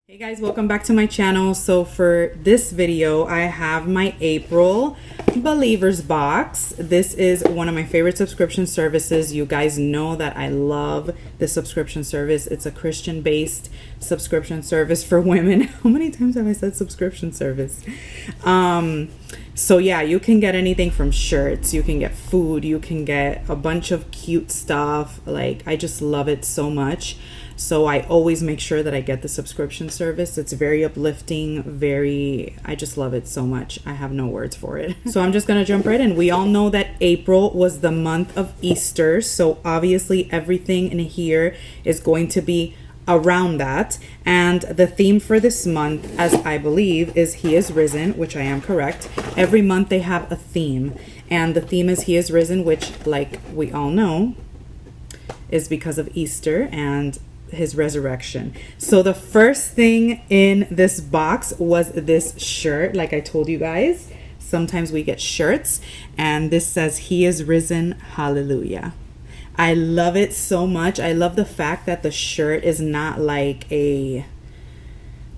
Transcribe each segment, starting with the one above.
Hey guys, welcome back to my channel. So for this video, I have my April Believers box. This is one of my favorite subscription services. You guys know that I love this subscription service. It's a Christian-based subscription service for women. How many times have I said subscription service? So yeah, you can get anything from shirts, you can get food, you can get a bunch of cute stuff. Like, I just love it so much. So I always make sure that I get the subscription service. It's very uplifting, I just love it so much. I have no words for it. So I'm just gonna jump right in. We all know that April was the month of Easter. So obviously everything in here is going to be around that. And the theme for this month, as I believe, is He is Risen, which I am correct. Every month they have a theme. And the theme is He is Risen, which, like we all know, is because of Easter and His resurrection. So the first thing in this box was this shirt. Like I told you guys, sometimes we get shirts and this says He is Risen, hallelujah. I love it so much. I love the fact that the shirt is not like a,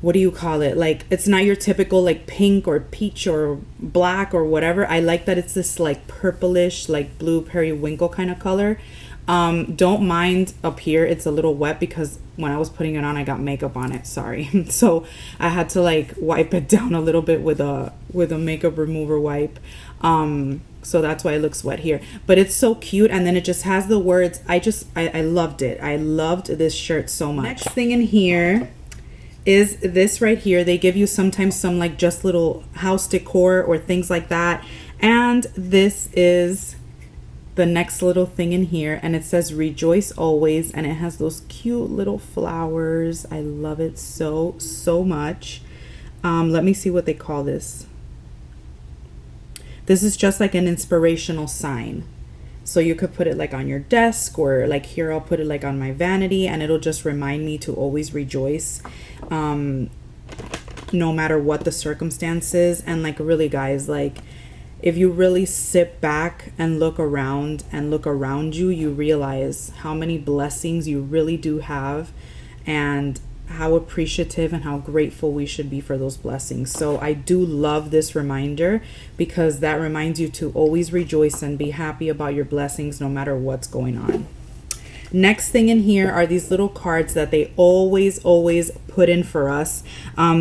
what do you call it? Like, it's not your typical like pink or peach or black or whatever. I like that it's this like purplish, like blue periwinkle kind of color. Don't mind up here, it's a little wet because when I was putting it on I got makeup on it, sorry. So I had to like wipe it down a little bit with a makeup remover wipe. So that's why it looks wet here, but it's so cute. And then it just has the words. I loved it. I loved this shirt so much. Next thing in here is this right here. They give you sometimes some like just little house decor or things like that. And this is the next little thing in here, and it says rejoice always, and it has those cute little flowers. I love it so much. Let me see what they call this. This is just like an inspirational sign, so you could put it like on your desk, or like here I'll put it like on my vanity, and it'll just remind me to always rejoice, no matter what the circumstances. And like, really guys, like, if you really sit back and look around you, you realize how many blessings you really do have and how appreciative and how grateful we should be for those blessings. So I do love this reminder because that reminds you to always rejoice and be happy about your blessings no matter what's going on. Next thing in here are these little cards that they always put in for us.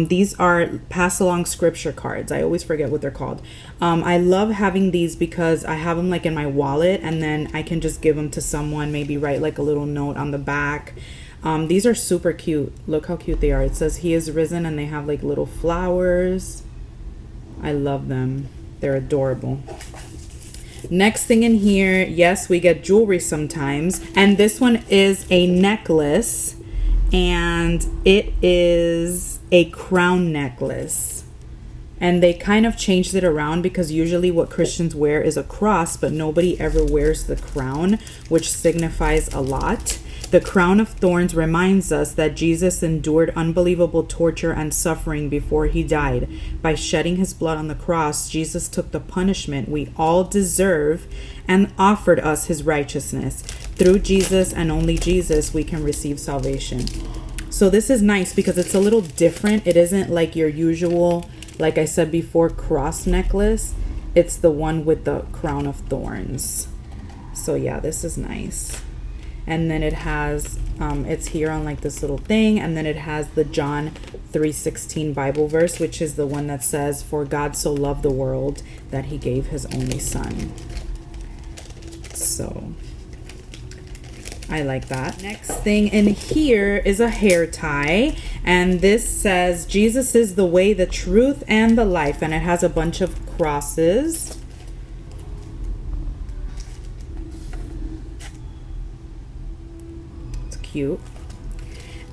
These are pass along scripture cards. I always forget what they're called. I love having these because I have them like in my wallet, and then I can just give them to someone, maybe write like a little note on the back. These are super cute. Look how cute they are. It says He is Risen, and they have like little flowers. I love them. They're adorable. Next thing in here, yes, we get jewelry sometimes, and this one is a necklace, and it is a crown necklace. And they kind of changed it around because usually what Christians wear is a cross, but nobody ever wears the crown, which signifies a lot. The crown of thorns reminds us that Jesus endured unbelievable torture and suffering before He died. By shedding His blood on the cross, Jesus took the punishment we all deserve and offered us His righteousness. Through Jesus and only Jesus, we can receive salvation. So this is nice because it's a little different. It isn't like your usual, like I said before, cross necklace. It's the one with the crown of thorns. So yeah, this is nice. And then it has, it's here on like this little thing, and then it has the John 3:16 Bible verse, which is the one that says, for God so loved the world that He gave His only Son. So I like that. Next thing in here is a hair tie, and this says Jesus is the way, the truth, and the life, and it has a bunch of crosses. Cute.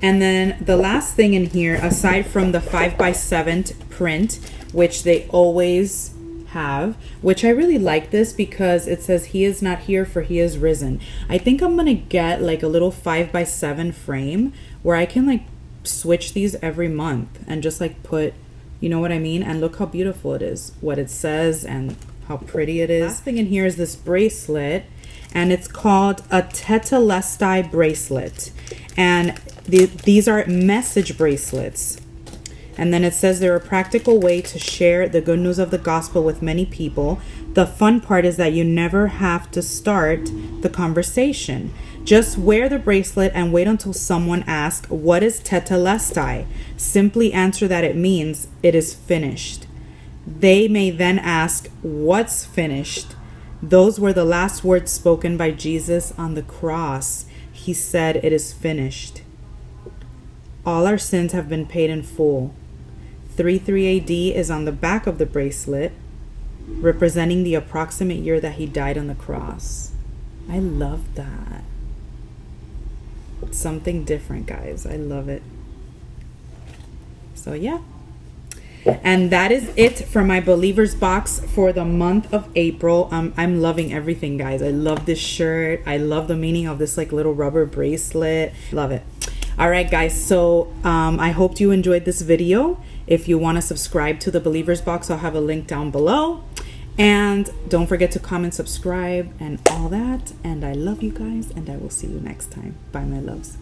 And then the last thing in here, aside from the 5x7 print, which they always have, which I really like this because it says He is not here, for He is risen. I think I'm gonna get like a little 5x7 frame where I can like switch these every month and just like put, you know what I mean? And look how beautiful it is, what it says and how pretty it is. Last thing in here is this bracelet, and it's called a Tetelestai bracelet, and these are message bracelets. And then it says they're a practical way to share the good news of the gospel with many people. The fun part is that you never have to start the conversation. Just wear the bracelet and wait until someone asks, what is tetelestai? Simply answer that it means it is finished. They may then ask, what's finished? Those were the last words spoken by Jesus on the cross. He said, it is finished. All our sins have been paid in full. 33 AD is on the back of the bracelet, representing the approximate year that he died on the cross. I love that. It's something different, guys. I love it. So yeah. And that is it for my Believers box for the month of April. I'm loving everything, guys. I love this shirt. I love the meaning of this like little rubber bracelet. Love it. All right, guys. So I hope you enjoyed this video. If you want to subscribe to the Believers box, I'll have a link down below. And don't forget to comment, subscribe, and all that. And I love you guys, and I will see you next time. Bye, my loves.